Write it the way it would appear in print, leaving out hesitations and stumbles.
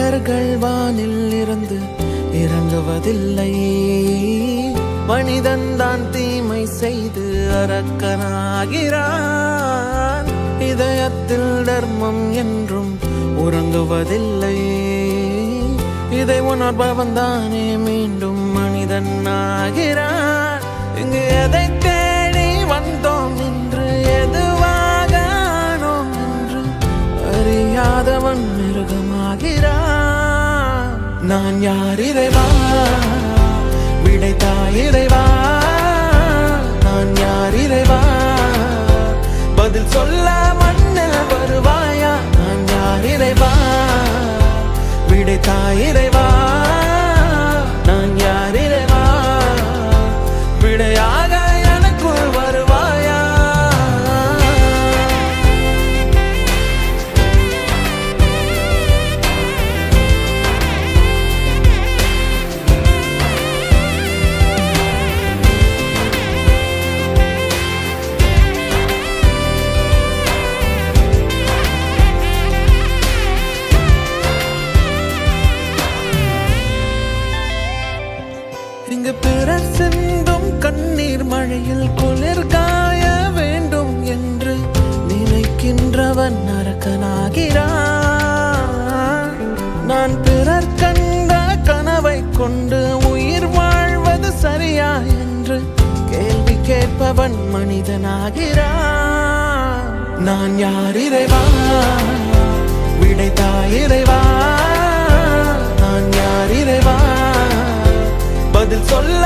மனிதர்கள் வானில் இருந்து இறங்குவதில்லை, மனிதன் தான் தீமை செய்து அரக்கனாகிறான். இதயத்தில் தர்மம் என்றும் உறங்குவதில்லை, இதை உணர்பவன் தானே மீண்டும் மனிதன் ஆகிறான். இங்கு எதை தேடி வந்தோம் என்று, எதுவாக ஆனோம் என்று அறியாதவன் மிருகமாகிறான். நான் யார் இறைவா, விடைத்தாய் இறைவா. நான் யார் இறைவா, பதில் சொல்ல மண்ணில் வருவாயா. நான் யார் இறைவா, விடைத்தாய் இறைவா. நான் யார் இறைவா, விடையாக எனக்குள் வருவாயா. இங்கு பிறர் சிந்தும் கண்ணீர் மழையில் குளிர் காய வேண்டும் என்று நினைக்கின்றவன் அரக்கனாகிறான். நான் பிறர் கண்ட கனவை கொண்டு உயிர் வாழ்வது சரியா என்று கேள்வி கேட்பவன் மனிதனாகிறான். நான் யார் இறைவா, விடைத்தாய் இறைவா. நான் யார் இறைவா, பதில் சொல்ல